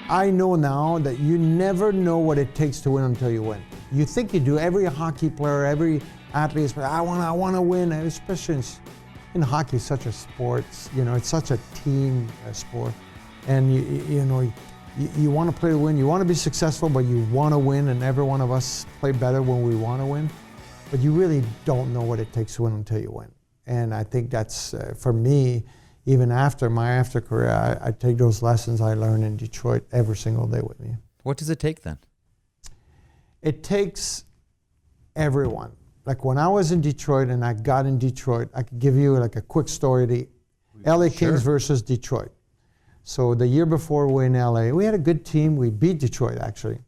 I know now that you never know what it takes to win until you win. You think you do. Every hockey player, every athlete is, I want to win. Especially in hockey, it's such a sport. It's such a team sport, and you want to play to win. You want to be successful, but you want to win. And every one of us play better when we want to win. But you really don't know what it takes to win until you win. And I think that's for me. Even after my career, I take those lessons I learned in Detroit every single day with me. What does it take then? It takes everyone. Like when I was in Detroit and I got in Detroit, I could give you like a quick story, the LA Kings versus Detroit. So the year before we were in LA, we had a good team. We beat Detroit actually.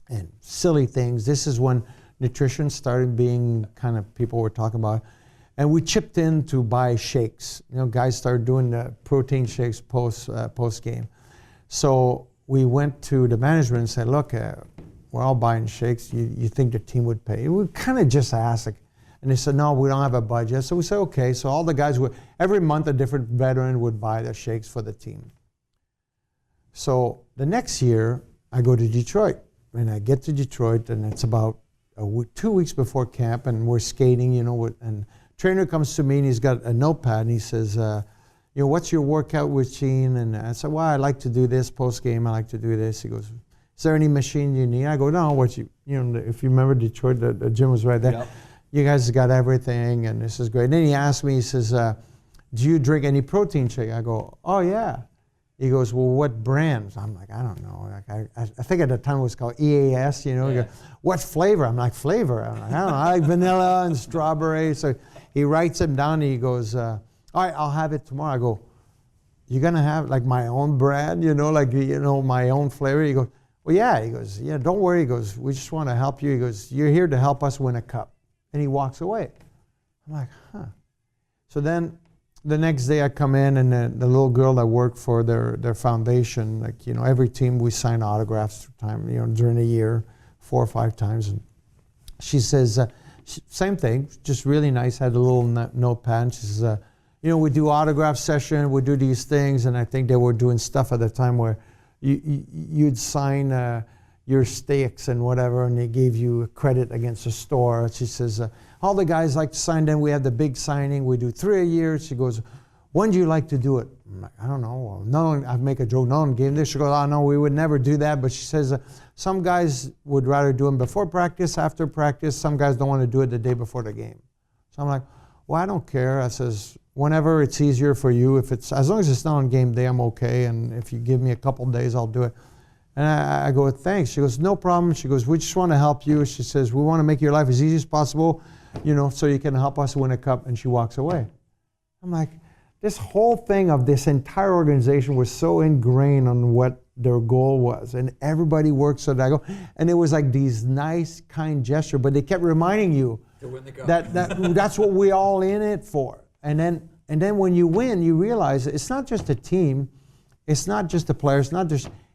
And silly things. This is when nutrition started being kind of people were talking about. And we chipped in to buy shakes. Guys started doing the protein shakes post game. So we went to the management and said, look, we're all buying shakes. You think the team would pay? We kind of just asked. And they said, no, we don't have a budget. So we said, okay. So all the guys every month a different veteran would buy the shakes for the team. So the next year, I go to Detroit. And I get to Detroit, and it's about 2 weeks before camp, and we're skating, and trainer comes to me and he's got a notepad and he says, what's your workout routine? And I said, well, I like to do this post game. I like to do this. He goes, is there any machine you need? I go, no, if you remember Detroit, the gym was right there. Yep. You guys got everything and this is great. And then he asked me, he says, do you drink any protein shake? I go, oh yeah. He goes, well, what brands? I'm like, I don't know. Like I think at the time it was called EAS, He goes, what flavor? I'm like, flavor? I'm like, I don't know. I like vanilla and strawberry. So he writes them down and he goes, all right, I'll have it tomorrow. I go, you're going to have like my own brand, my own flavor? He goes, well, yeah. He goes, yeah, don't worry. He goes, we just want to help you. He goes, you're here to help us win a cup. And he walks away. I'm like, huh. So then the next day I come in and the little girl that worked for their foundation, like, every team we sign autographs during the year, 4 or 5 times. And she says, same thing, just really nice, had a little notepad. And she says, we do autograph session, we do these things. And I think they were doing stuff at the time where you'd sign your stakes and whatever, and they gave you credit against the store. She says, all the guys like to sign them. We have the big signing. We do 3 a year. She goes, when do you like to do it? I'm like, I don't know. Well, no one, I make a joke. No one gave this. She goes, oh, no, we would never do that. But she says, some guys would rather do them before practice, after practice. Some guys don't want to do it the day before the game. So I'm like, well, I don't care. I says, whenever it's easier for you, as long as it's not on game day, I'm okay. And if you give me a couple days, I'll do it. And I go, thanks. She goes, no problem. She goes, we just want to help you. She says, we want to make your life as easy as possible, so you can help us win a cup. And she walks away. I'm like, this whole thing of this entire organization was so ingrained on what their goal was. And everybody worked so that I go, and it was like these nice, kind gesture, but they kept reminding you to win the cup. that's what we're all in it for. And then when you win, you realize it's not just a team. It's not just the players.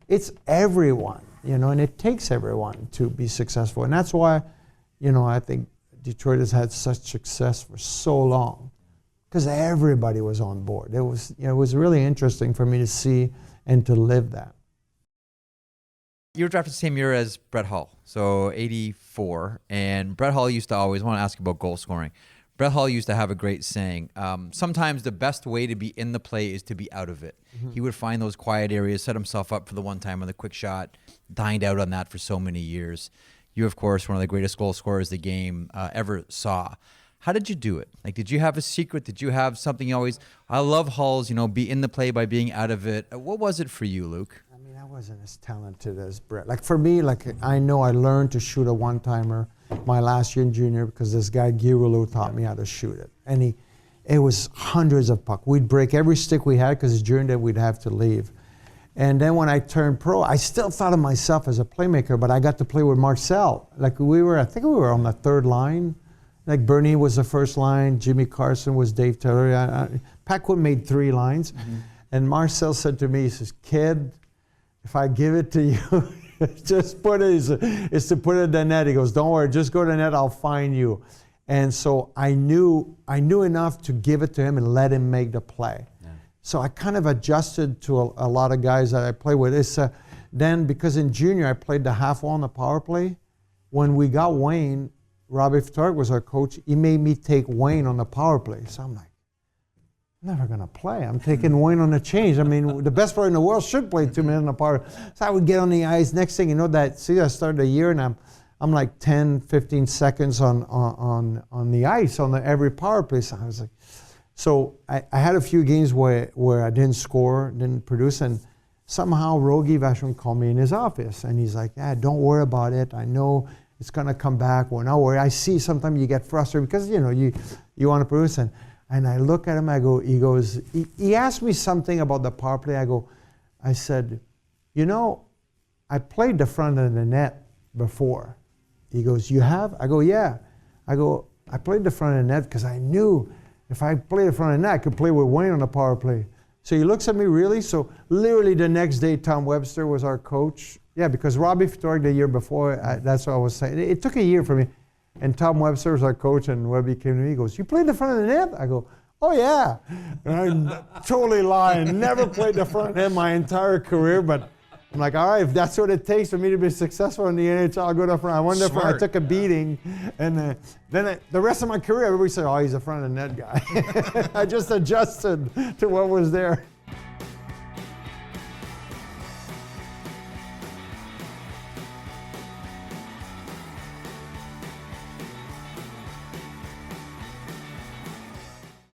It's everyone, and it takes everyone to be successful. And that's why, I think Detroit has had such success for so long, because everybody was on board. It was really interesting for me to see and to live that. You were drafted the same year as Brett Hull, so 84. And Brett Hull used to always, want to ask you about goal scoring. Brett Hull used to have a great saying, sometimes the best way to be in the play is to be out of it. Mm-hmm. He would find those quiet areas, set himself up for the one time on the quick shot, dined out on that for so many years. You, of course, one of the greatest goal scorers the game ever saw. How did you do it? Like, did you have a secret? Did you have something you always, I love Hull's, be in the play by being out of it. What was it for you, Luc? I mean, I wasn't as talented as Brett. Like, for me, I know I learned to shoot a one-timer my last year in junior because this guy, Guy Rouleau, taught me how to shoot it. And it was hundreds of pucks. We'd break every stick we had because during that we'd have to leave. And then when I turned pro, I still thought of myself as a playmaker, but I got to play with Marcel. Like I think we were on the third line. Like Bernie was the first line, Jimmy Carson was Dave Taylor. Pat Quinn made 3 lines. Mm-hmm. And Marcel said to me, he says, kid, if I give it to you, just put it, it's to put it in the net. He goes, don't worry, just go to the net, I'll find you. And so I knew enough to give it to him and let him make the play. Yeah. So I kind of adjusted to a lot of guys that I play with. Then, because in junior I played the half wall on the power play, when we got Wayne, Robbie Ftork was our coach, he made me take Wayne on the power play. So I'm like, I'm never going to play. I'm taking Wayne on the change. I mean, the best player in the world should play 2 minutes on the power. So I would get on the ice. Next thing you know, I started a year, and I'm like 10, 15 seconds on the ice on every power play. So I was like, I had a few games where I didn't score, didn't produce, and somehow Rogie Vachon called me in his office, and he's like, don't worry about it. I know it's going to come back. We're not worried. I see sometimes you get frustrated because, you want to produce. And I look at him, he asked me something about the power play. I said, I played the front of the net before. He goes, you have? I go, yeah. I played the front of the net because I knew if I played the front of the net, I could play with Wayne on the power play. So he looks at me, really? So literally the next day, Tom Webster was our coach. Yeah, because Robbie Ftork the year before, that's what I was saying. It took a year for me. And Tom Webster was our coach, and Webby came to me, he goes, you played the front of the net? I go, oh yeah. And I'm totally lying. Never played the front of the net my entire career, but I'm like, all right, if that's what it takes for me to be successful in the NHL, I'll go to the front. I went to the front, I took a beating, and then the rest of my career, everybody said, oh, he's a front of the net guy. I just adjusted to what was there.